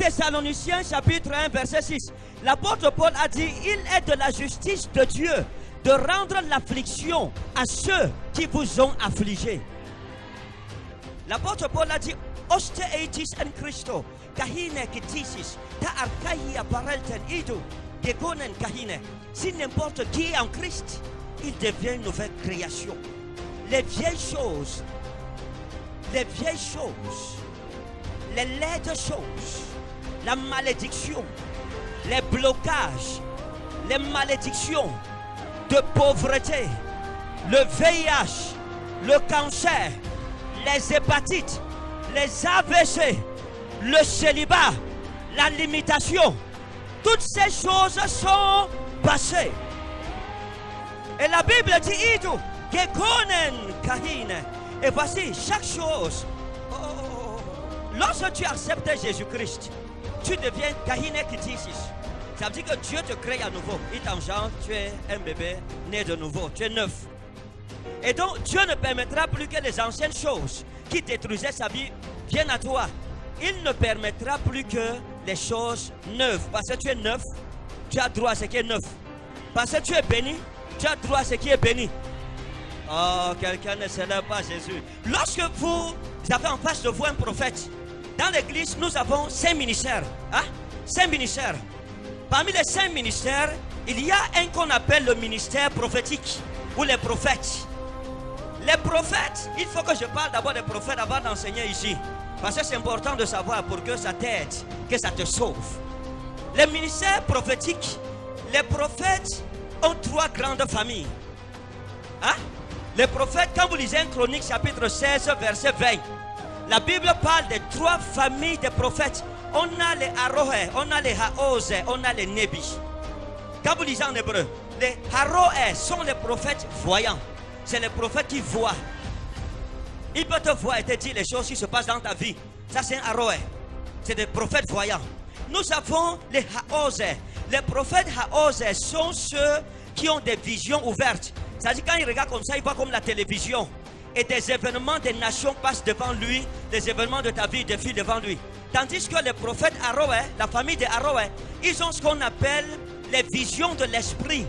Thessaloniciens chapitre 1 verset 6. L'apôtre Paul a dit, il est de la justice de Dieu de rendre l'affliction à ceux qui vous ont affligés. L'apôtre Paul a dit, Oste eitis en Christo, kahine kitisis, ta archaïa parelten idu, gegonen kahine. Si n'importe qui est en Christ, il devient une nouvelle création. Les vieilles choses, les laides choses, la malédiction, les blocages, les malédictions de pauvreté, le VIH, le cancer, les hépatites, les AVC, le célibat, la limitation, toutes ces choses sont passées. Et la Bible dit, Idu, Gegonen Kahine. Et voici, chaque chose, lorsque tu acceptes Jésus-Christ, tu deviens Kahine Kitisis. Ça veut dire que Dieu te crée à nouveau. Il t'engendre, tu es un bébé né de nouveau, tu es neuf. Et donc, Dieu ne permettra plus que les anciennes choses qui détruisaient sa vie viennent à toi. Il ne permettra plus que les choses neuves. Parce que tu es neuf, tu as droit à ce qui est neuf. Parce que tu es béni, tu as droit à ce qui est béni. Oh, quelqu'un ne célèbre pas Jésus. Lorsque vous avez en face de vous un prophète, dans l'église, nous avons 5 ministères. Hein? 5 ministères. Parmi les 5 ministères, il y a un qu'on appelle le ministère prophétique ou les prophètes. Les prophètes, il faut que je parle d'abord des prophètes avant d'enseigner ici. Parce que c'est important de savoir pour que ça t'aide, que ça te sauve. Les ministères prophétiques, les prophètes ont 3 grandes familles. Hein? Les prophètes, quand vous lisez un Chronique chapitre 16 verset 20, la Bible parle des 3 familles de prophètes. On a les Haroé, on a les Haose, on a les Nebi. Quand vous lisez en hébreu, les Haroé sont les prophètes voyants. C'est les prophètes qui voient. Il peut te voir et te dire les choses qui se passent dans ta vie. Ça c'est un Haroé. C'est des prophètes voyants. Nous avons les Haose. Les prophètes Haose sont ceux qui ont des visions ouvertes. C'est-à-dire quand il regarde comme ça, il voit comme la télévision. Et des événements des nations passent devant lui. Des événements de ta vie défilent devant lui. Tandis que les prophètes Haroé, la famille des Haroé, ils ont ce qu'on appelle les visions de l'esprit.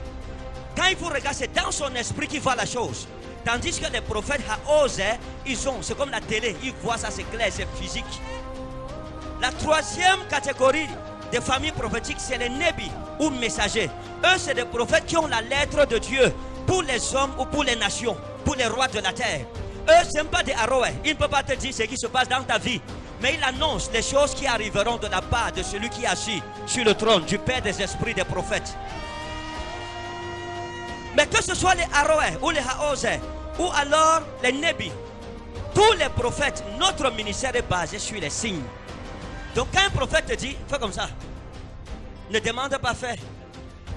Quand il vous regarde, c'est dans son esprit qu'il voit la chose. Tandis que les prophètes Haose, ils ont, c'est comme la télé, ils voient ça, c'est clair, c'est physique. La 3e catégorie des familles prophétiques, c'est les Nebi ou messagers. Eux, c'est des prophètes qui ont la lettre de Dieu pour les hommes ou pour les nations, pour les rois de la terre. Eux, ce n'est pas des Haroé. Ils ne peuvent pas te dire ce qui se passe dans ta vie. Mais il annonce les choses qui arriveront de la part de celui qui est assis sur le trône, du Père des esprits des prophètes. Mais que ce soit les Haroé ou les Haose ou alors les Nebi, tous les prophètes, notre ministère est basé sur les signes. Donc quand un prophète te dit, fais comme ça, ne demande pas faire.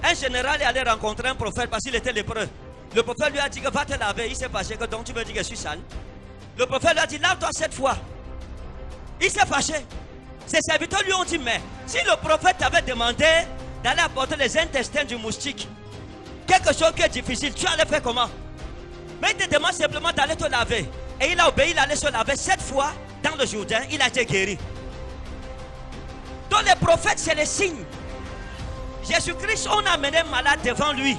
Un général est allé rencontrer un prophète parce qu'il était lépreux. Le prophète lui a dit que va te laver, il s'est fâché que donc tu me dis que je suis sale. Le prophète lui a dit, lave-toi 7 fois. Il s'est fâché. Ses serviteurs lui ont dit, mais si le prophète t'avait demandé d'aller apporter les intestins du moustique, quelque chose qui est difficile, tu allais faire comment? Mais il te demande simplement d'aller te laver. Et il a obéi, il allait se laver 7 fois dans le Jourdain, il a été guéri. Donc les prophètes, c'est les signes. Jésus-Christ, on a amené un malade devant lui.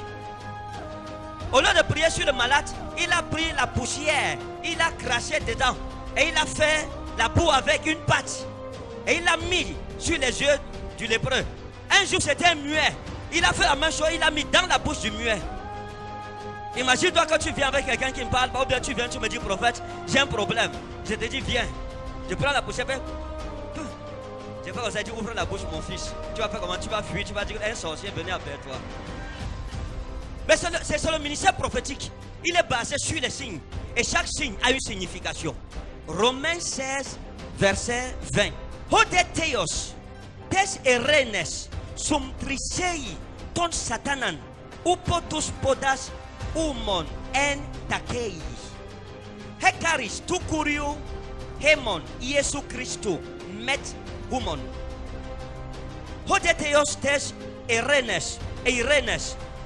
Au lieu de prier sur le malade, il a pris la poussière, il a craché dedans et il a fait la boue avec une pâte. Et il l'a mis sur les yeux du lépreux. Un jour, c'était un muet. Il a fait la même chose, il l'a mis dans la bouche du muet. Imagine-toi que tu viens avec quelqu'un qui ne parle pas, ou bien tu viens, tu me dis, prophète, j'ai un problème. Je te dis, viens. Je prends la poussière, je fais comme ça, ouvre la bouche, mon fils. Tu vas faire comment? Tu vas fuir, tu vas dire, un sorcier, venez après toi. Mais c'est le ministère prophétique. Il est basé sur les signes. Et chaque signe a une signification. Romains 16, verset 20. Hodeteos, tes erenes, sum trisei, ton satanan, upotus podas, umon, en takei. Hekaris, tu kurio, hemon, Iesu Christu, met humon. Hodeteos tes erenes,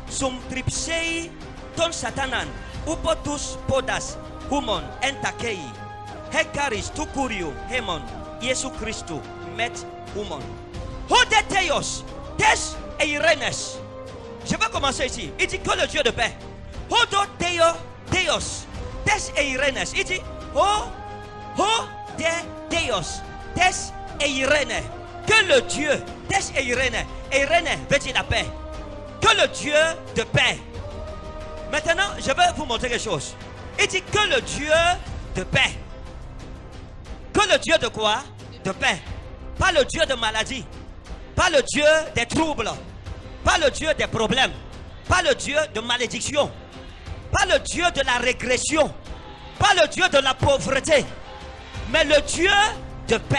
sum tripsei, ton satanan, upotus podas, humon, en takei. Hekaris, tu kurio, hemon, Iesu Christu, met humon. Hodetheos, tes eirenes. Je vais commencer ici. Il dit que le Dieu de paix. Hodotheos, tes eirenes. Il dit Hodetheos, tes eirenes. Que le Dieu, tes eirenes. Eirene veut dire la paix. Que le Dieu de paix. Maintenant, je vais vous montrer quelque chose. Il dit que le Dieu de paix. Que le Dieu de quoi? De paix. Pas le Dieu de maladie. Pas le Dieu des troubles. Pas le Dieu des problèmes. Pas le Dieu de malédiction. Pas le Dieu de la régression. Pas le Dieu de la pauvreté. Mais le Dieu de paix.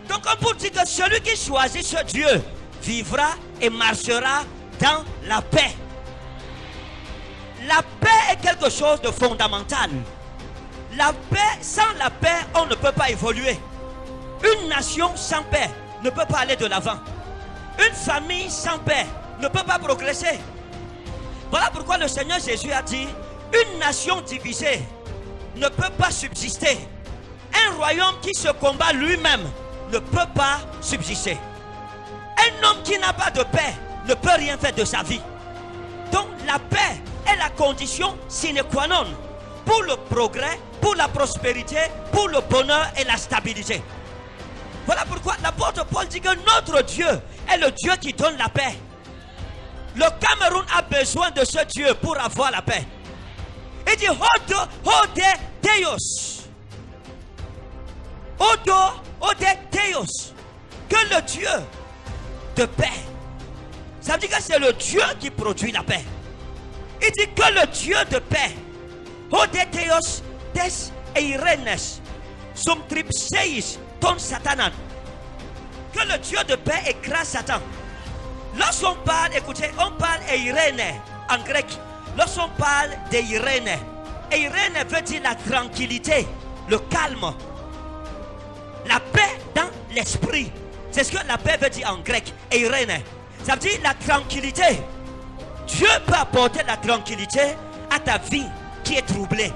Donc on peut dire que celui qui choisit ce Dieu vivra et marchera dans la paix. La paix est quelque chose de fondamental. La paix, sans la paix, on ne peut pas évoluer. Une nation sans paix ne peut pas aller de l'avant. Une famille sans paix ne peut pas progresser. Voilà pourquoi le Seigneur Jésus a dit, une nation divisée ne peut pas subsister. Un royaume qui se combat lui-même ne peut pas subsister. Un homme qui n'a pas de paix ne peut rien faire de sa vie. Donc la paix est la condition sine qua non pour le progrès, pour la prospérité, pour le bonheur et la stabilité. Voilà pourquoi l'apôtre Paul dit que notre Dieu est le Dieu qui donne la paix. Le Cameroun a besoin de ce Dieu pour avoir la paix. Il dit Hodetheos, que le Dieu de paix. Ça veut dire que c'est le Dieu qui produit la paix. Il dit que le Dieu de paix, Hodetheos tes eirenes, sum tripseis ton satanan. Que le Dieu de paix écrase Satan. Lorsqu'on parle, écoutez, on parle eirene en grec. Lorsqu'on parle d'eirene, eirene veut dire la tranquillité, le calme, la paix dans l'esprit. C'est ce que la paix veut dire en grec, eirene. Ça veut dire la tranquillité. Dieu peut apporter la tranquillité à ta vie qui est troublée.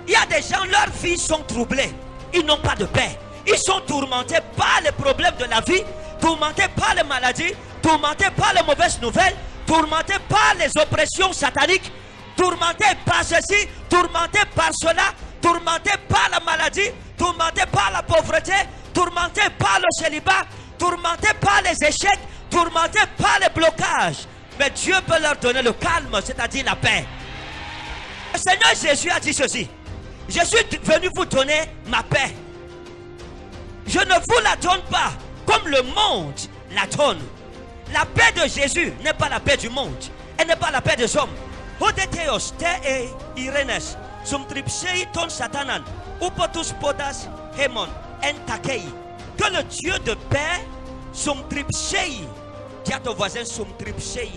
Il y a des gens, leurs vies sont troublées. Ils n'ont pas de paix. Ils sont tourmentés par les problèmes de la vie, tourmentés par les maladies, tourmentés par les mauvaises nouvelles, tourmentés par les oppressions sataniques, tourmentés par ceci, tourmentés par cela, tourmentés par la maladie, tourmentés par la pauvreté, tourmentés par le célibat, tourmentés par les échecs, tourmentés par les blocages. Mais Dieu peut leur donner le calme, c'est-à-dire la paix. Le Seigneur Jésus a dit ceci: je suis venu vous donner ma paix. Je ne vous la donne pas comme le monde la donne. La paix de Jésus n'est pas la paix du monde. Elle n'est pas la paix des hommes. Hodetheos te eirenes sum tripsei ton satanan upotus podas hemon entakei. Que le Dieu de paix sum tripsei. Dis à ton voisin sum tripsei.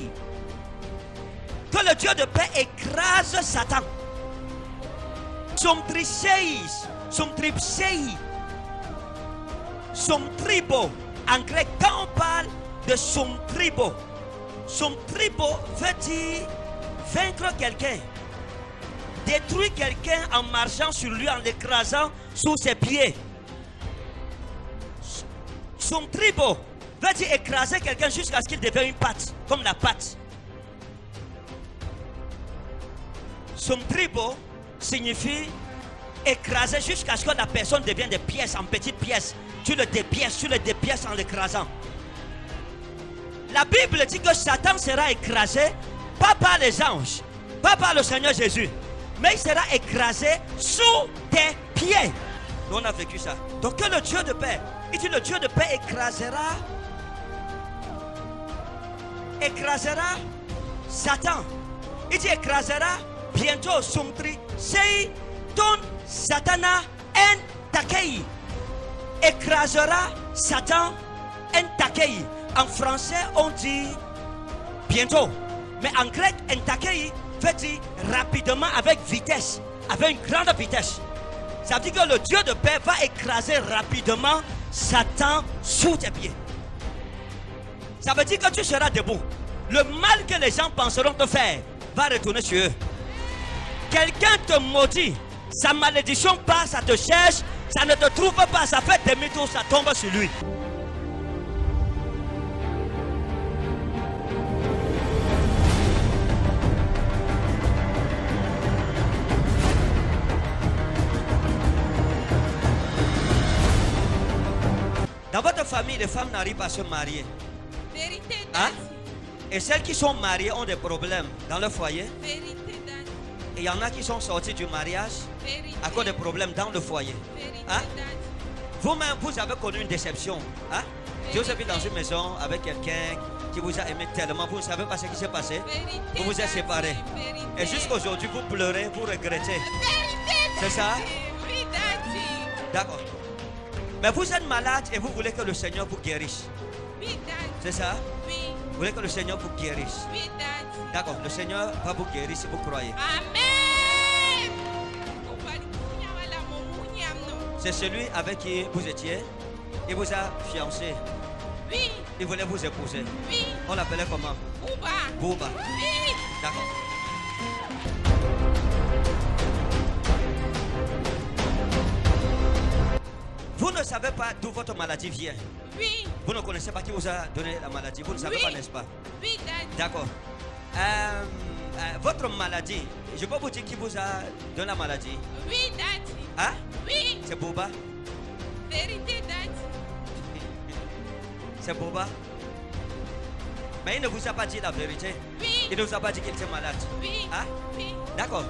Que le Dieu de paix écrase Satan. Sum tripsei. Sum tripsei. Sum tribo. En grec, quand on parle de sum tribo veut dire vaincre quelqu'un, détruire quelqu'un en marchant sur lui, en l'écrasant sous ses pieds. Sum tribo veut dire écraser quelqu'un jusqu'à ce qu'il devienne une pâte, comme la pâte. Sum tribo signifie écraser jusqu'à ce que la personne devienne des pièces, en petites pièces. Tu le dépièces en l'écrasant. La Bible dit que Satan sera écrasé, pas par les anges, pas par le Seigneur Jésus, mais il sera écrasé sous tes pieds. Nous on a vécu ça. Donc que le Dieu de paix, il dit le Dieu de paix écrasera Satan. Il dit écrasera bientôt Sumtri sei ton satana en takei. Écrasera Satan en takei. En français on dit bientôt, mais en grec en takei veut dire rapidement, avec vitesse, avec une grande vitesse. Ça veut dire que le Dieu de paix va écraser rapidement Satan sous tes pieds. Ça veut dire que tu seras debout. Le mal que les gens penseront te faire va retourner sur eux. Quelqu'un te maudit, sa malédiction passe, ça te cherche, ça ne te trouve pas, ça fait demi-tour, ça tombe sur lui. famille, les femmes n'arrivent pas à se marier. Vérité, Hein? Daddy. Et celles qui sont mariées ont des problèmes dans leur foyer. Vérité, Daddy. Et il y en a qui sont sortis du mariage Vérité. à cause des problèmes dans le foyer. Vérité, Hein? Daddy. Vous-même, vous avez connu une déception. Hein? Dieu s'est vu dans une maison avec quelqu'un qui vous a aimé tellement. Vous ne savez pas ce qui s'est passé. Vérité, Vous vous êtes Daddy. séparés. Vérité. Et jusqu'aujourd'hui, vous pleurez, vous regrettez. Vérité, C'est ça? Daddy. Oui, Daddy. D'accord. Mais vous êtes malade et vous voulez que le Seigneur vous guérisse. Oui, Daddy. C'est ça? Oui, Vous voulez que le Seigneur vous guérisse. oui, Daddy. D'accord. Le Seigneur va vous guérir si vous croyez. Amen. Ubarikiwe wala mumunyamno. C'est celui avec qui vous étiez. Il vous a fiancé. Oui, Il voulait vous épouser. oui. On l'appelait comment? Uba. Bouba. Oui. D'accord. Vous ne savez pas d'où votre maladie vient. Oui, Vous ne connaissez pas qui vous a donné la maladie. Vous ne savez Oui. pas, n'est-ce pas? oui, Daddy. D'accord. Votre maladie, je peux vous dire qui vous a donné la maladie. Oui, Daddy. Hein? Oui, C'est Bouba. vérité, Daddy. C'est Bouba. Mais il ne vous a pas dit la vérité. Oui, Il ne vous a pas dit qu'il était malade. oui, Hein? oui. D'accord.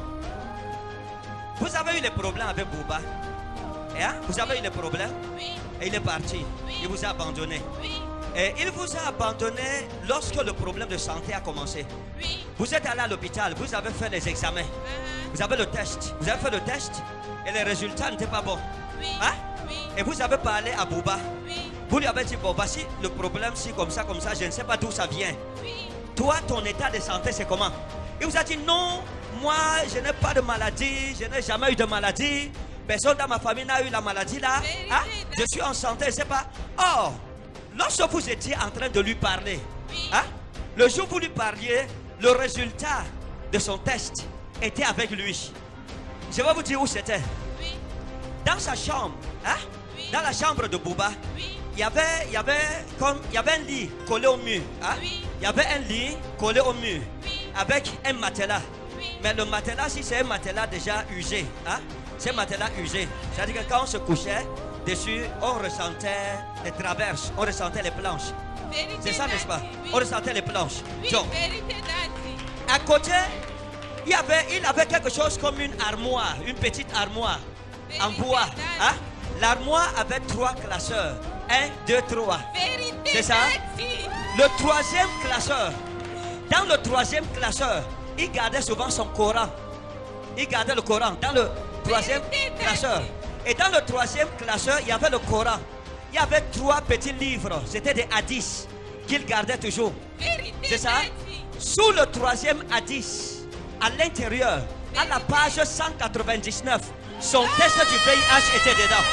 Vous avez eu des problèmes avec Bouba. Hein? Vous avez eu des problèmes Oui, et il est parti. Oui. Il vous a abandonné. oui, Et il vous a abandonné lorsque le problème de santé a commencé. oui. Vous êtes allé à l'hôpital, vous avez fait les examens, vous avez le test. Vous avez fait le test et les résultats n'étaient pas bons. Oui, Hein? oui, Et vous avez parlé à Bouba. oui, Vous lui avez dit, bon, voici le problème, si comme ça, je ne sais pas d'où ça vient. oui. Toi, ton état de santé, c'est comment? Il vous a dit, non, moi, je n'ai pas de maladie, je n'ai jamais eu de maladie. Personne dans ma famille n'a eu la maladie là. Vérité, Hein? d'accord. Je suis en santé, je ne sais pas. Or, lorsque vous étiez en train de lui parler, Oui. hein, le jour où vous lui parliez, le résultat de son test était avec lui. Je vais vous dire où c'était. Oui, Dans sa chambre, hein, Oui. dans la chambre de Bouba, oui, il y avait un lit collé au mur. Hein? Oui. Il y avait un lit collé au mur Oui. avec un matelas. Oui. Mais le matelas, si c'est un matelas déjà usé, hein? C'est un matelas usé. C'est-à-dire que quand on se couchait dessus, on ressentait les traverses, on ressentait les planches. vérité, C'est ça, n'est-ce pas? Daddy. On Oui, ressentait les planches. oui, Donc, vérité, Daddy. à côté, il avait quelque chose comme une armoire, une petite armoire en Vérité, bois. Daddy. Hein? L'armoire avait 3 classeurs. 1, 2, 3. Vérité, C'est ça? Daddy. Le 3e classeur, dans le 3e classeur, il gardait souvent son Coran. Il gardait le Coran dans le 3e Vérité, classeur. Et dans le 3e classeur, il y avait le Coran. Il y avait 3 petits livres. C'était des hadiths qu'il gardait toujours. Vérité, C'est ça? Daddy. Sous le 3e hadith, à l'intérieur, à la page 199, son test du VIH était dedans.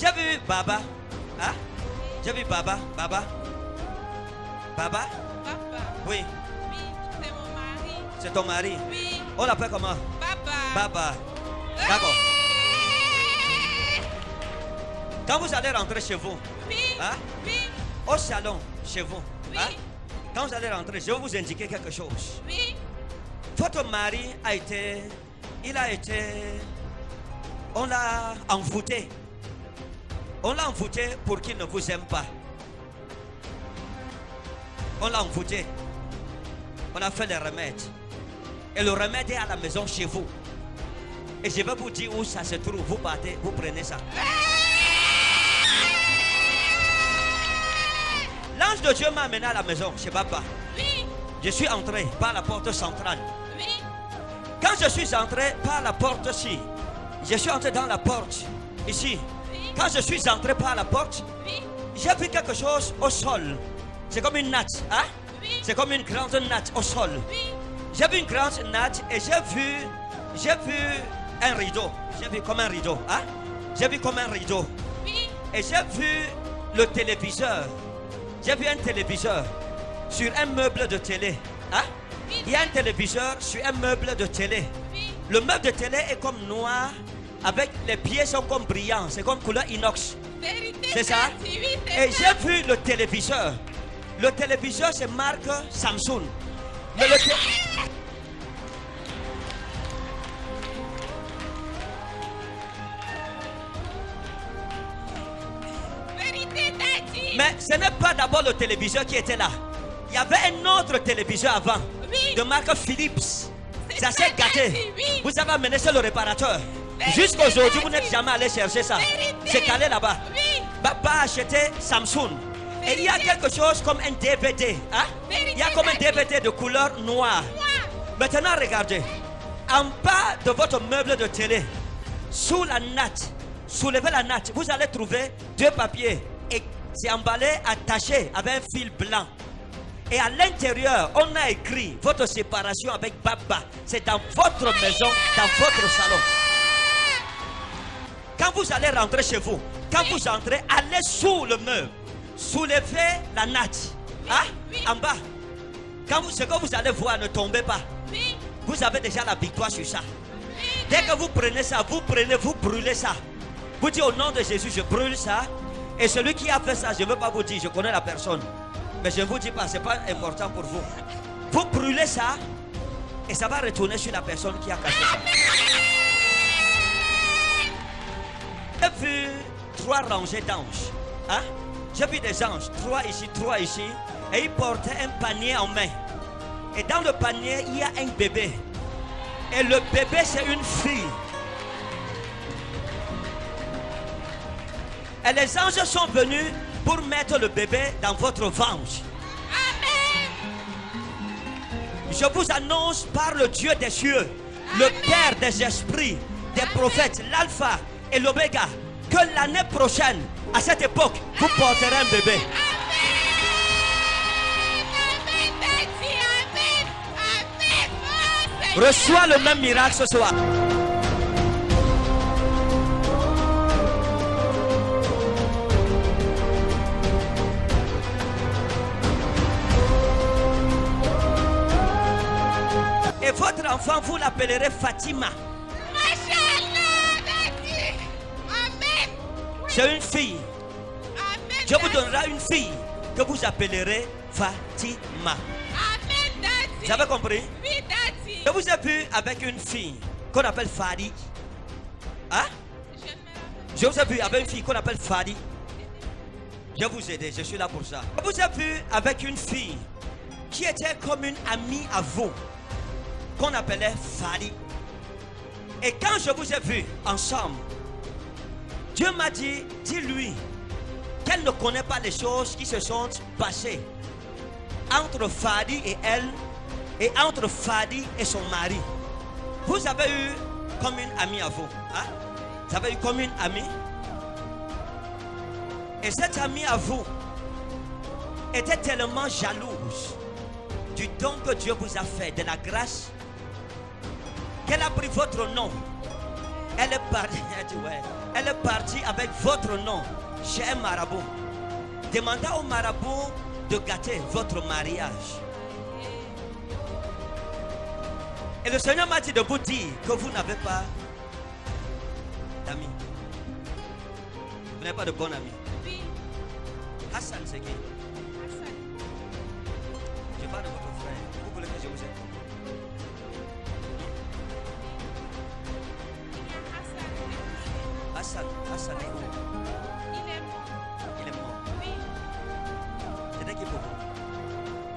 J'ai vu Baba. Hein? J'ai vu Baba. Baba. Baba? Papa. Oui, Oui, c'est mon mari. c'est ton mari. Oui, On l'appelle comment? papa. Baba. D'accord. Quand vous allez rentrer chez vous, Oui, hein, oui, au salon, chez vous, Oui. hein, quand vous allez rentrer, je vais vous indiquer quelque chose. oui. Votre mari on l'a envoûté. On l'a envoûté pour qu'il ne vous aime pas. On l'a envoûté. On a fait les remèdes. Et le remède est à la maison chez vous. Et je vais vous dire où ça se trouve. Vous partez, vous prenez ça. L'ange de Dieu m'a amené à la maison chez papa. Oui, Je suis entré par la porte centrale. oui, Quand je suis entré par la porte ici, je suis entré dans la porte ici. oui, Quand je suis entré par la porte, oui, j'ai vu quelque chose au sol. C'est comme une natte, hein? oui, C'est comme une grande natte au sol. oui, J'ai vu une grande natte et j'ai vu un rideau. J'ai vu comme un rideau, hein? J'ai vu comme un rideau. oui, Et j'ai vu le téléviseur. J'ai vu un téléviseur sur un meuble de télé, hein? Il y a un téléviseur sur un meuble de télé. oui, Le meuble de télé est comme noir, avec les pieds sont comme brillants, c'est comme couleur inox. Vérité, C'est ça? daddy. Oui, c'est Et ça. j'ai vu le téléviseur. Le téléviseur, c'est marque Samsung. Vérité, daddy. Mais ce n'est pas d'abord le téléviseur qui était là. Il y avait un autre téléviseur avant. Oui. De marque Philips. C'est Ça ça, s'est gâté. daddy, oui. Vous avez amené ça le réparateur. Vérité, Jusqu'à aujourd'hui, vous daddy. n'êtes jamais allé chercher ça. Vérité. C'est calé là-bas. Oui. Papa a acheté Samsung. Et il y a Vérité. quelque chose comme un DVD. Hein? Vérité, Il y a comme un daddy. DVD de couleur noire. Moi. Maintenant, regardez. En bas de votre meuble de télé, sous la natte, soulevez la natte, vous allez trouver deux papiers. Et c'est emballé, attaché avec un fil blanc. Et à l'intérieur, on a écrit votre séparation avec Baba. C'est dans votre maison, dans votre salon. Quand vous allez rentrer chez vous, quand vous entrez, allez sous le meuble. Soulevez la natte. Hein? Oui. En bas. Ce que vous allez voir, ne tombez pas. Oui. Vous avez déjà la victoire sur ça. Oui. Dès que vous prenez ça, vous brûlez ça. Vous dites au nom de Jésus, je brûle ça. Et celui qui a fait ça, je ne veux pas vous dire, je connais la personne. Mais je ne vous dis pas, ce n'est pas important pour vous. Vous brûlez ça et ça va retourner sur la personne qui a caché ça. J'ai vu 3 rangées d'anges. Hein? J'ai vu des anges, 3 ici, 3 ici. Et ils portaient un panier en main. Et dans le panier, il y a un bébé. Et le bébé, c'est une fille. Et les anges sont venus pour mettre le bébé dans votre ventre. Amen. Je vous annonce par le Dieu des cieux, le Père des esprits, des prophètes, l'alpha et l'oméga, que l'année prochaine, à cette époque, vous porterez un bébé. Amen, daddy. Amen. Amen. Oh, Seigneur. Reçois le même miracle ce soir. Et votre enfant, vous l'appellerez Fatima. Machallah, daddy. Amen. C'est une fille. Amen. Je vous daddy. donnerai une fille que vous appellerez Fatima. Amen, daddy. Vous avez compris? Oui, daddy. Je vous ai vu avec une fille qu'on appelle Fadi. Hein? Je ne me rappelle Je vous ai vu avec une fille qu'on appelle Fadi. Je vais vous aider, je suis là pour ça. Je vous ai vu avec une fille qui était comme une amie à vous, qu'on appelait Fadi. Et quand je vous ai vu ensemble, Dieu m'a dit, dis-lui qu'elle ne connaît pas les choses qui se sont passées entre Fadi et elle, et entre Fadi et son mari. Vous avez eu comme une amie à vous. Hein? Vous avez eu comme une amie. Et cette amie à vous était tellement jalouse du don que Dieu vous a fait, de la grâce, qu'elle a pris votre nom. Elle est partie, elle est partie avec votre nom chez un marabout. Demandez au marabout de gâter votre mariage. Et le Seigneur m'a dit de vous dire que vous n'avez pas d'amis. Vous n'avez pas de bon ami. Oui, Hassan, c'est qui? Hassan. Je parle de votre frère. Vous voulez que je vous aide? Il y a Hassan. Hassan est où? Il est mort. Il est mort. Oui, C'était qui pour vous?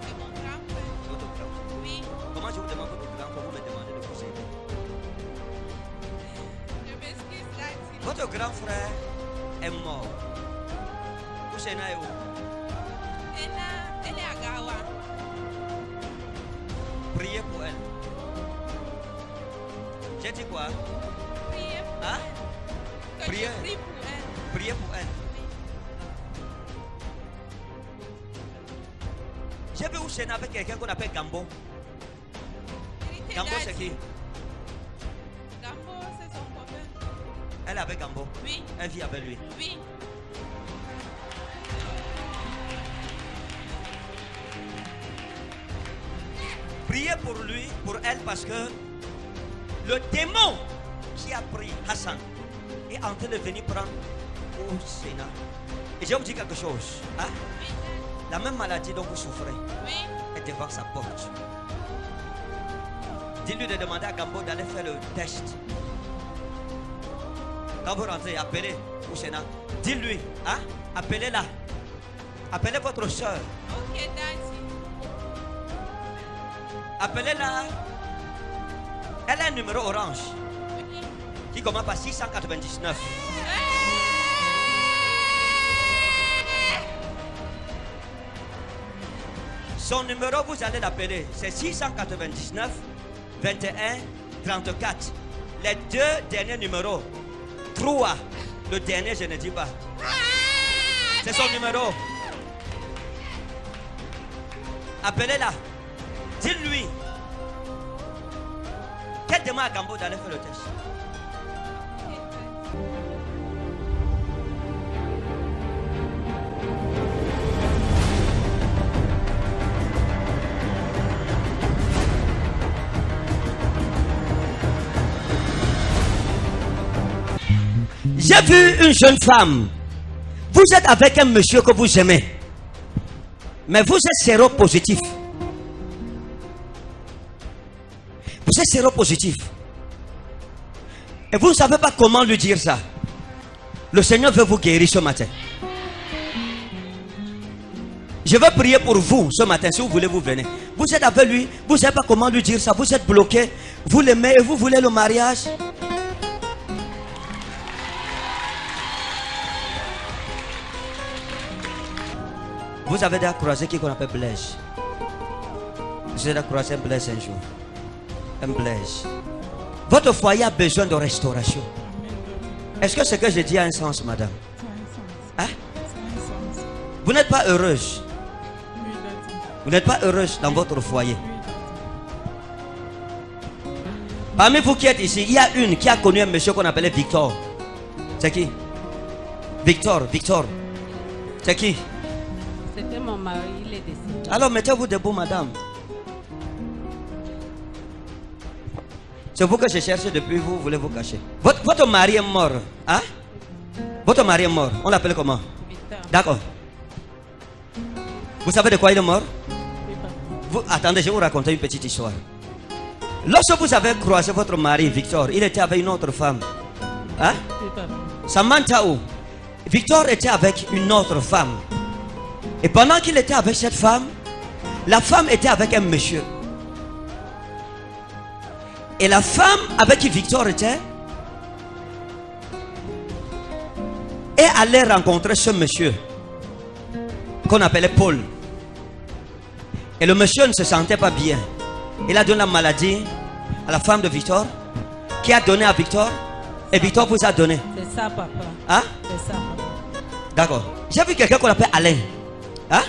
c'est mon grand frère. Votre grand. Oui, Comment je vous demande votre grand pour vous me demander de vous aider? je m'excuse, daddy. Votre grand frère est mort. Oussena est où? Elle est à Gawa. Priez pour elle. J'ai dit quoi? Priez pour Hein? elle. Que Priez. je prie pour elle. Priez pour elle. J'ai vu Oussena avec quelqu'un qu'on appelle Gambo. Vérité, Gambo, c'est daddy. qui? Gambo, c'est son copain. Elle est avec Gambo. Oui, Elle vit avec lui. oui. Priez pour lui, pour elle, parce que le démon qui a pris Hassan est en train de venir prendre au Sénat. Et je vais vous dire quelque chose. Hein? La même maladie dont vous souffrez Oui. est devant sa porte. Dis-lui de demander à Gambo d'aller faire le test. Quand vous rentrez, appelez au Sénat. Dis-lui, hein? Appelez-la. Appelez votre soeur. Ok, Daddy. Appelez-la. Elle a un numéro orange Ok. qui commence par 699. Son numéro, vous allez l'appeler. C'est 699 21 34. Les deux derniers numéros. 3. Le dernier, je ne dis pas. C'est son numéro. Appelez-la. Dis-lui qu'elle demande à Gambo d'aller faire le test. J'ai vu une jeune femme. Vous êtes avec un monsieur que vous aimez. Mais vous êtes séropositif. Vous êtes séropositif. Et vous ne savez pas comment lui dire ça. Le Seigneur veut vous guérir ce matin. Je vais prier pour vous ce matin. Si vous voulez, vous venez. Vous êtes avec lui. Vous ne savez pas comment lui dire ça. Vous êtes bloqué. Vous l'aimez et vous voulez le mariage. Vous avez déjà croisé qui qu'on appelle Blaise. Vous avez déjà croisé un Blaise un jour. Un Blaise. Votre foyer a besoin de restauration. Est-ce que ce que je dis a un sens, madame? Hein? Vous n'êtes pas heureuse. Vous n'êtes pas heureuse dans votre foyer. Parmi vous qui êtes ici, il y a une qui a connu un monsieur qu'on appelait Victor. C'est qui? Victor. C'est qui? C'était mon mari, il est décédé. Alors mettez-vous debout, madame. C'est vous que je cherche depuis, vous voulez vous cacher. Votre mari est mort. Hein? Votre mari est mort. On l'appelle comment? Victor. D'accord. Vous savez de quoi il est mort? Oui, papa. Attendez, je vais vous raconter une petite histoire. Lorsque vous avez croisé votre mari, Victor, il était avec une autre femme. Hein? Oui, papa. Samantha où? Victor était avec une autre femme. Et pendant qu'il était avec cette femme, la femme était avec un monsieur. Et la femme avec qui Victor était est allée rencontrer ce monsieur qu'on appelait Paul. Et le monsieur ne se sentait pas bien. Il a donné la maladie à la femme de Victor, qui a donné à Victor, et Victor vous a donné. C'est ça, papa. Hein? C'est ça, papa. D'accord. J'ai vu quelqu'un qu'on appelle Alain. Hein?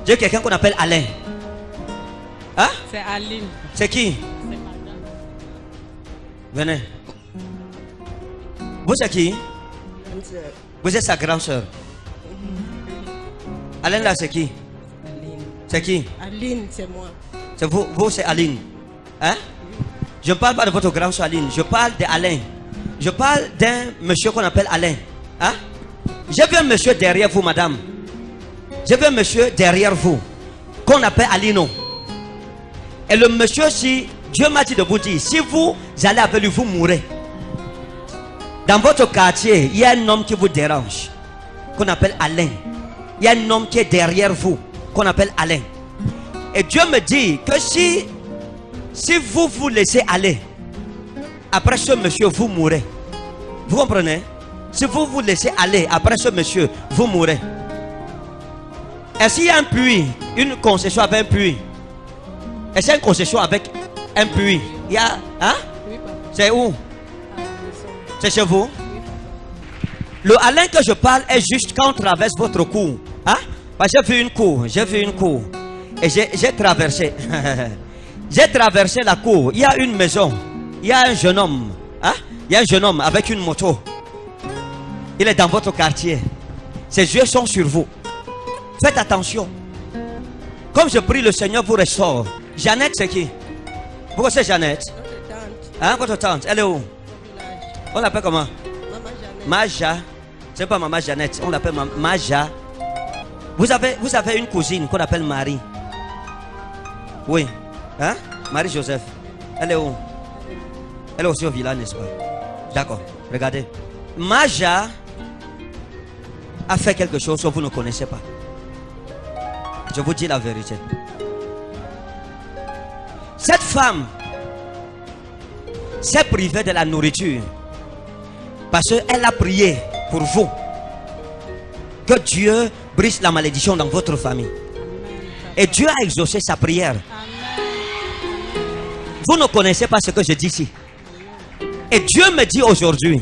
J'ai vu quelqu'un qu'on appelle Alain. Hein? C'est Aline. C'est qui? C'est madame. Venez. Vous êtes qui? Vous êtes sa grande soeur. Alain là, c'est qui? Aline. C'est qui? Aline, c'est moi. C'est vous, c'est Aline. Hein? Je ne parle pas de votre grande soeur Aline. Je parle d'Alain. Je parle d'un monsieur qu'on appelle Alain. Hein? J'ai vu un monsieur derrière vous, madame. J'ai vu un monsieur derrière vous qu'on appelle Alino. Et le monsieur, si Dieu m'a dit de vous dire, si vous allez avec lui, vous mourrez. Dans votre quartier, il y a un homme qui vous dérange, qu'on appelle Alain. Il y a un homme qui est derrière vous, qu'on appelle Alain. Et Dieu me dit que si vous vous laissez aller, après ce monsieur, vous mourrez. Vous comprenez? Si vous vous laissez aller, après ce monsieur, vous mourrez. Est-ce qu'il y a un puits, une concession avec un puits? Est-ce qu'il y a une concession avec un puits? Il y a, hein? Oui, papa. C'est où? À la maison. C'est chez vous? Le Alain que je parle est juste quand on traverse votre cour. Hein? Parce que j'ai vu une cour. Et j'ai traversé. J'ai traversé la cour. Il y a une maison. Il y a un jeune homme. Hein? Il y a un jeune homme avec une moto. Il est dans votre quartier. Ses yeux sont sur vous. Faites attention. Comme je prie, le Seigneur vous restaure. Jeannette, c'est qui? Pourquoi c'est Jeannette? Notre tante, Hein, votre tante, elle est où? au village. On l'appelle comment? Maman Jeannette. Maja. C'est pas maman Jeannette, on l'appelle Maja. Vous avez une cousine qu'on appelle Marie. Oui. Hein? Marie-Joseph. Elle est où? Elle est aussi au village, n'est-ce pas? D'accord. Regardez. Maja a fait quelque chose que vous ne connaissez pas. Je vous dis la vérité. Cette femme s'est privée de la nourriture parce qu'elle a prié pour vous. Que Dieu brise la malédiction dans votre famille. Et Dieu a exaucé sa prière. Vous ne connaissez pas ce que je dis ici. Et Dieu me dit aujourd'hui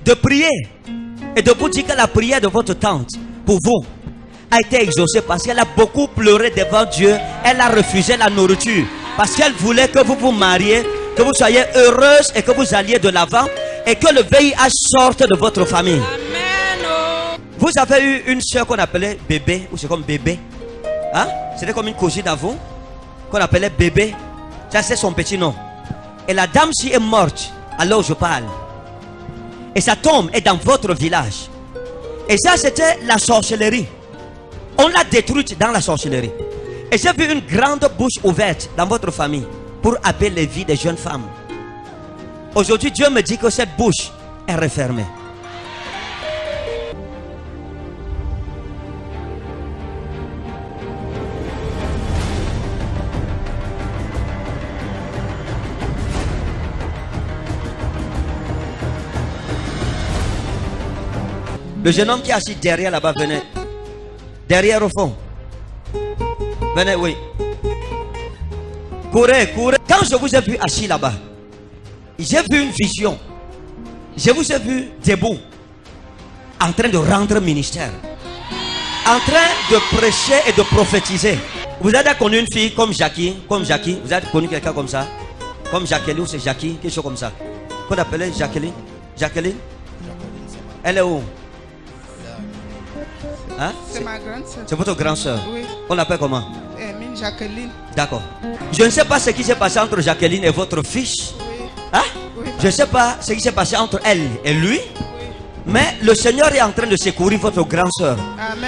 de prier et de vous dire que la prière de votre tante pour vous a été exaucée parce qu'elle a beaucoup pleuré devant Dieu. Elle a refusé la nourriture parce qu'elle voulait que vous vous mariez, que vous soyez heureuse et que vous alliez de l'avant et que le VIH sorte de votre famille. Vous avez eu une soeur qu'on appelait bébé, ou c'est comme bébé. Hein? C'était comme une cousine à vous qu'on appelait bébé. Ça c'est son petit nom. Et la dame-ci est morte alors je parle. Et sa tombe est dans votre village. Et ça c'était la sorcellerie. On l'a détruite dans la sorcellerie. Et j'ai vu une grande bouche ouverte dans votre famille pour appeler les vies des jeunes femmes. Aujourd'hui Dieu me dit que cette bouche est refermée. Le jeune homme qui est assis derrière là-bas, venez. Derrière au fond. Venez, oui. Courez, courez. Quand je vous ai vu assis là-bas, j'ai vu une vision. Je vous ai vu debout, en train de rendre ministère, en train de prêcher et de prophétiser. Vous avez connu une fille comme Jackie, vous avez connu quelqu'un comme ça, comme Jacqueline ou c'est Jackie, quelque chose comme ça. Qu'on appelait Jacqueline. Jacqueline. Elle est où? Hein? C'est ma grande soeur. C'est votre grande soeur. Oui. On l'appelle comment? Jacqueline. D'accord. Je ne sais pas ce qui s'est passé entre Jacqueline et votre fils. Oui. Hein? Oui. Je ne sais pas ce qui s'est passé entre elle et lui. Oui. Mais le Seigneur est en train de secourir votre grande soeur.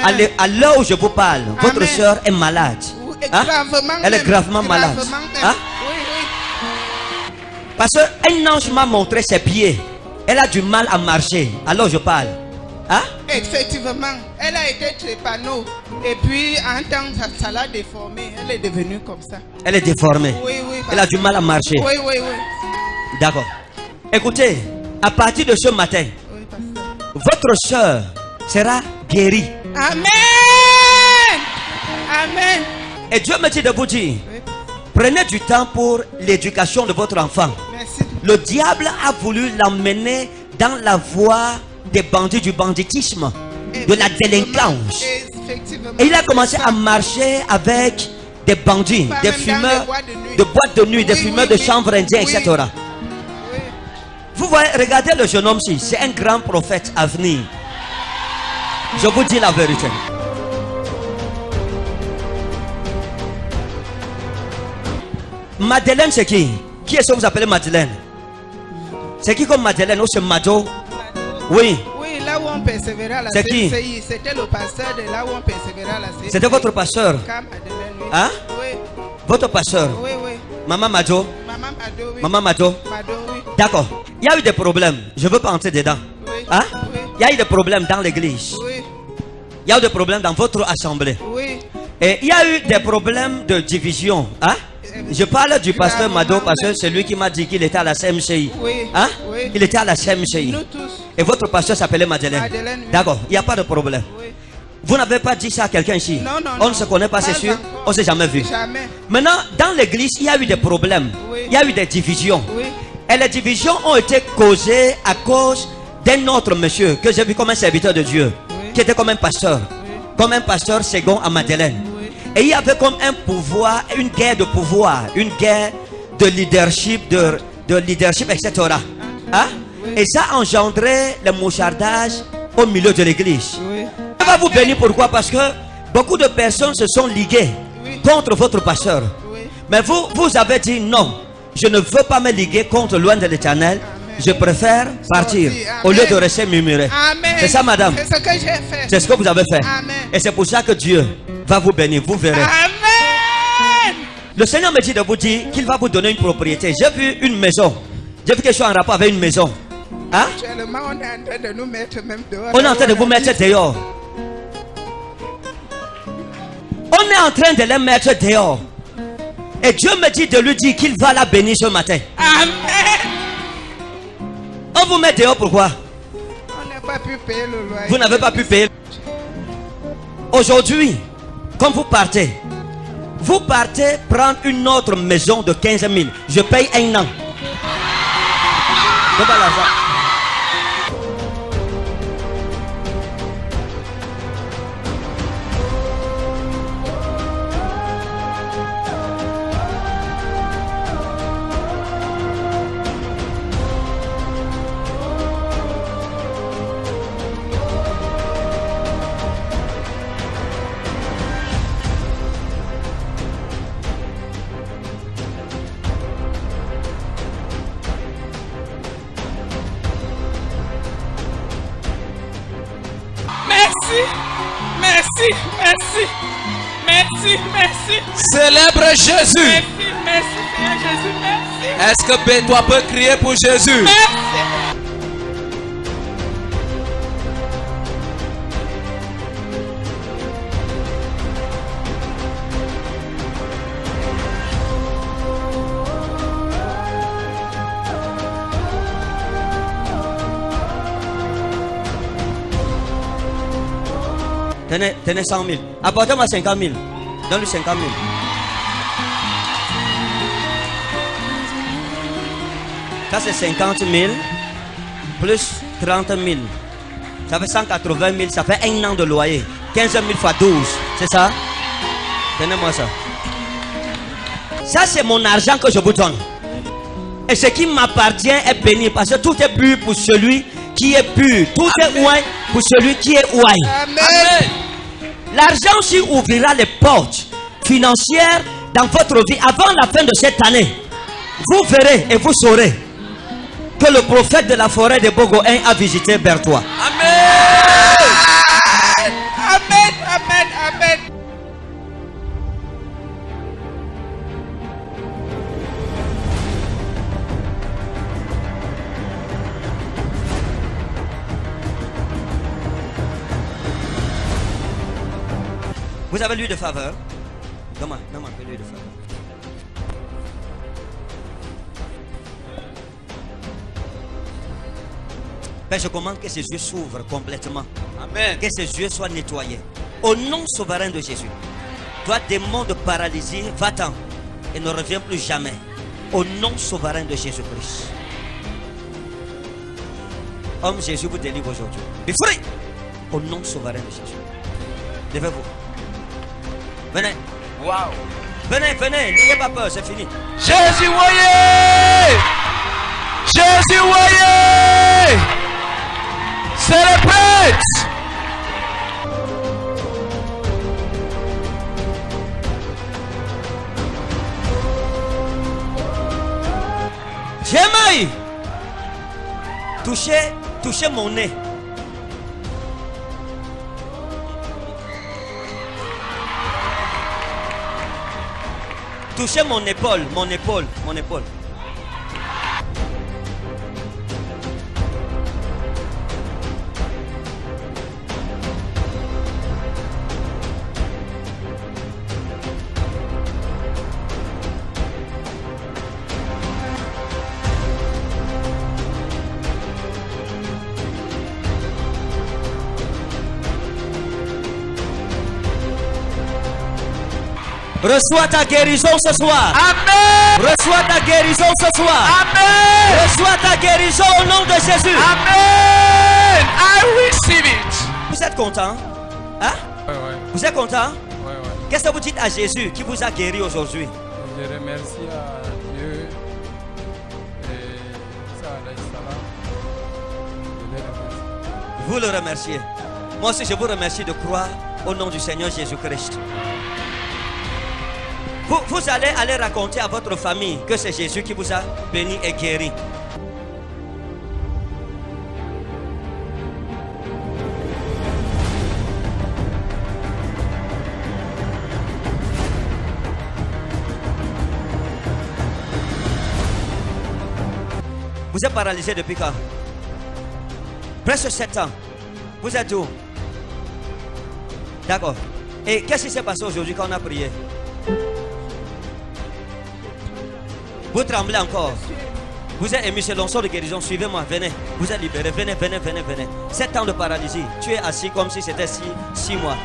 Amen. À l'heure où je vous parle, votre Amen. soeur est malade. Oui, Hein? gravement Elle est même. gravement malade. Gravement même. Hein? Oui, oui. Parce qu'un ange m'a montré ses pieds. Elle a du mal à marcher. Alors je parle. Hein? Effectivement, elle a été trépano. Et puis, en temps, ça l'a déformée. Elle est devenue comme ça. Elle est déformée. Oui, oui. Elle a du mal à marcher. Oui, oui, oui. D'accord. Écoutez, à partir de ce matin, Oui, pasteur. votre soeur sera guérie. Amen. Amen. Et Dieu me dit de vous dire, Oui. prenez du temps pour l'éducation de votre enfant. Merci. Le diable a voulu l'emmener dans la voie des bandits, du banditisme, de la délinquance. Effectivement. Et il a commencé à marcher avec des bandits, Pas des même dans fumeurs les boîtes de nuit. de boîtes de nuit, des Oui, fumeurs oui, de oui. chanvre indien, Oui. etc. Oui. Vous voyez, regardez le jeune homme-ci, c'est un grand prophète à venir. Je vous dis la vérité. Madeleine, c'est qui? Qui est-ce que vous appelez Madeleine? C'est qui comme Madeleine ou c'est Mado? Oui, Oui, là où on persévérait à la C'est qui? CCI, c'était le pasteur de là où on persévérait à la CCI. c'était votre pasteur. Quand Madeleine, oui. Hein? Oui, Votre pasteur. oui, oui. Maman Mado. Maman Mado, oui. Maman Mado. Mado, oui. D'accord. Il y a eu des problèmes. Je ne veux pas entrer dedans. Oui. Hein? Oui. Il y a eu des problèmes dans l'église. Oui, Il y a eu des problèmes dans votre assemblée. oui. Et il y a eu des problèmes de division. Hein? Je parle du pasteur Mado parce que c'est lui qui m'a dit qu'il était à la CMCI. Oui. Hein? Oui. Il était à la CMCI. Nous tous. Et votre pasteur s'appelait Madeleine. Madeleine, oui. D'accord. Il n'y a pas de problème. Oui. Vous n'avez pas dit ça à quelqu'un ici? Non, non, On non. ne se connaît pas, c'est sûr. encore. On ne s'est jamais vu. Jamais. Maintenant, dans l'église, il y a eu des problèmes. Oui. Il y a eu des divisions. Oui. Et les divisions ont été causées à cause d'un autre monsieur que j'ai vu comme un serviteur de Dieu, Oui. qui était comme un pasteur, Oui. comme un pasteur second à Madeleine. Oui. Et il y avait comme un pouvoir, une guerre de pouvoir, une guerre de leadership, etc. Hein? Oui. Et ça engendrait le mouchardage au milieu de l'église. Oui. Je vais vous bénir pourquoi? Parce que beaucoup de personnes se sont liguées Oui. contre votre pasteur. Oui. Mais vous avez dit non, je ne veux pas me liguer contre loin de l'Éternel. Amen. Je préfère partir Sortir. au lieu Amen. de rester murmuré. Amen. C'est ça, madame. C'est ce que j'ai fait. C'est ce que vous avez fait. Amen. Et c'est pour ça que Dieu va vous bénir. Vous verrez. Amen. Le Seigneur me dit de vous dire qu'il va vous donner une propriété. J'ai vu une maison. J'ai vu que je suis en rapport avec une maison. Hein? Actuellement, on est en train de nous mettre même dehors. On est en train de vous mettre dehors. On est en train de les mettre dehors. Et Dieu me dit de lui dire qu'il va la bénir ce matin. Amen. On vous met dehors pourquoi? On n'a pas pu payer le loyer. Vous n'avez pas pu payer. Aujourd'hui, quand vous partez prendre une autre maison de 15 000. Je paye un an. Donne-moi l'argent. Merci, merci, merci, merci. Célèbre Jésus. Merci, merci, Seigneur Jésus, merci. Est-ce que Bétois peut crier pour Jésus? Merci. Tenez 100 000. Apportez-moi 50 000. Donne-lui 50 000. Ça c'est 50 000 plus 30 000. Ça fait 180 000. Ça fait un an de loyer. 15 000 fois 12. C'est ça? Tenez-moi ça. Ça c'est mon argent que je vous donne. Et ce qui m'appartient est béni. Parce que tout est pur pour celui qui est pur. Tout est ouai pour celui qui est ouai. Amen. L'argent aussi ouvrira les portes financières dans votre vie avant la fin de cette année. Vous verrez et vous saurez que le prophète de la forêt de Bogoin a visité Bertois. Amen. Amen, amen, amen. Vous avez l'huile de faveur? Donne-moi un peu l'huile de faveur. Père, je commande que ses yeux s'ouvrent complètement. Amen. Que ses yeux soient nettoyés. Au nom souverain de Jésus. Toi, démon de paralysie, va-t'en et ne reviens plus jamais. Au nom souverain de Jésus-Christ. Homme, Jésus vous délivre aujourd'hui. Be free. Au nom souverain de Jésus. Levez-vous. Venez. Wow. Venez, n'ayez pas peur, c'est fini. Jésus, voyez. Jésus, voyez. Célèbre. Jémaï. Touchez mon nez. Touchez mon épaule. Reçois ta guérison ce soir. Amen. Reçois ta guérison ce soir. Amen. Reçois ta guérison au nom de Jésus. Amen. I receive it. Vous êtes content? Hein? Ouais. Vous êtes content? Ouais. Qu'est-ce que vous dites à Jésus qui vous a guéri aujourd'hui? Je remercie à Dieu et ça, salam. Je le remercie. Vous le remerciez. Moi aussi, je vous remercie de croire au nom du Seigneur Jésus-Christ. Vous allez aller raconter à votre famille que c'est Jésus qui vous a béni et guéri. Vous êtes paralysé depuis quand? Presque 7 ans. Vous êtes où? D'accord. Et qu'est-ce qui s'est passé aujourd'hui quand on a prié? Vous tremblez encore. Vous êtes ému, c'est l'onction de guérison. Suivez-moi, venez. Vous êtes libéré. Venez. 7 ans de paralysie. Tu es assis comme si c'était 6 mois.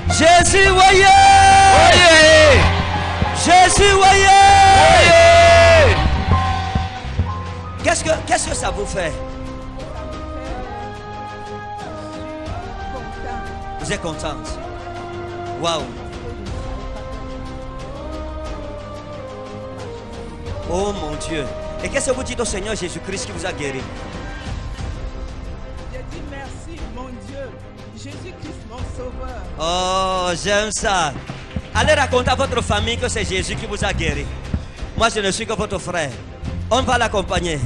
Jésus, voyez! Jésus, voyez! Qu'est-ce que ça vous fait? Vous êtes contente? Waouh! Oh mon Dieu! Et qu'est-ce que vous dites au Seigneur Jésus-Christ qui vous a guéri? Je dis merci, mon Dieu. Jésus-Christ, mon sauveur. Oh, j'aime ça. Allez raconter à votre famille que c'est Jésus qui vous a guéri. Moi, je ne suis que votre frère. On va l'accompagner.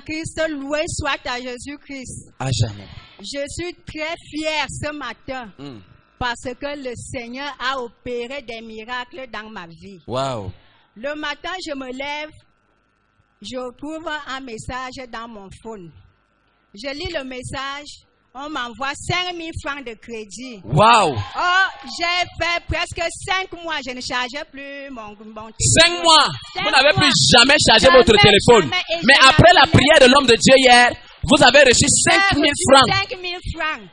Christ, loué soit à Jésus-Christ. À jamais. Je suis très fière ce matin parce que le Seigneur a opéré des miracles dans ma vie. Wow. Le matin, je me lève, je trouve un message dans mon phone. Je lis le message, on m'envoie 5 000 francs de crédit. Wow. Oh, j'ai fait presque 5 mois, je ne chargeais plus mon 5 mois. Vous n'avez plus jamais chargé Jamais, votre téléphone. jamais. Et Mais je après la n'avais- prière de l'homme de Dieu hier, vous avez reçu 5 000 francs. 5 000 francs.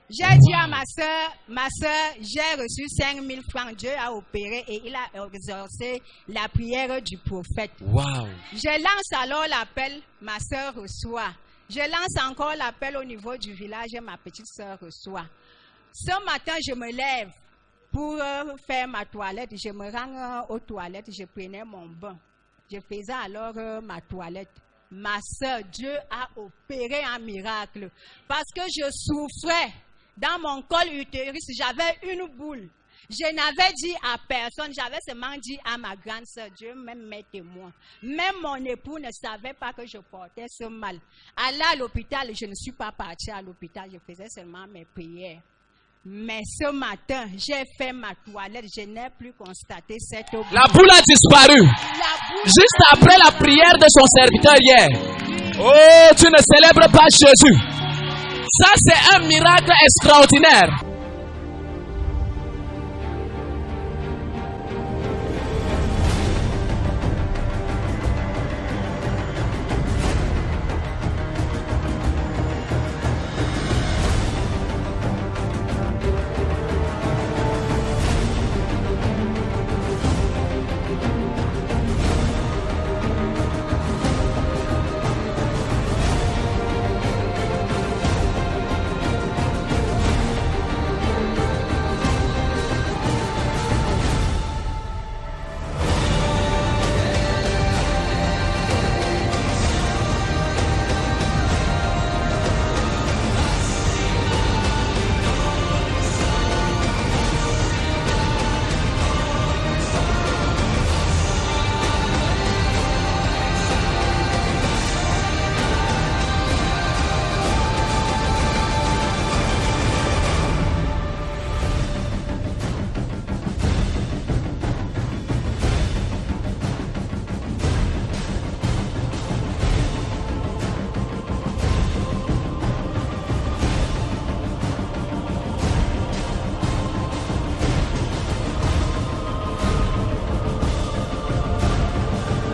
J'ai dit à ma soeur, j'ai reçu 5 000 francs. Dieu a opéré et il a exaucé la prière du prophète. Wow. Je lance alors l'appel, ma soeur reçoit. Je lance encore l'appel au niveau du village et ma petite soeur reçoit. Ce matin, je me lève pour faire ma toilette. Je me rends aux toilettes, je prenais mon bain. Je faisais alors ma toilette. Ma soeur, Dieu a opéré un miracle. Parce que je souffrais dans mon col utérus, j'avais une boule. Je n'avais dit à personne, j'avais seulement dit à ma grande soeur, Dieu même mes témoins. Même mon époux ne savait pas que je portais ce mal. Aller à l'hôpital, je ne suis pas partie à l'hôpital, je faisais seulement mes prières. Mais ce matin, j'ai fait ma toilette, je n'ai plus constaté cette boule. La boule a disparu. La boule Juste après la prière de son serviteur hier. Oh, tu ne célèbres pas Jésus. Ça, c'est un miracle extraordinaire.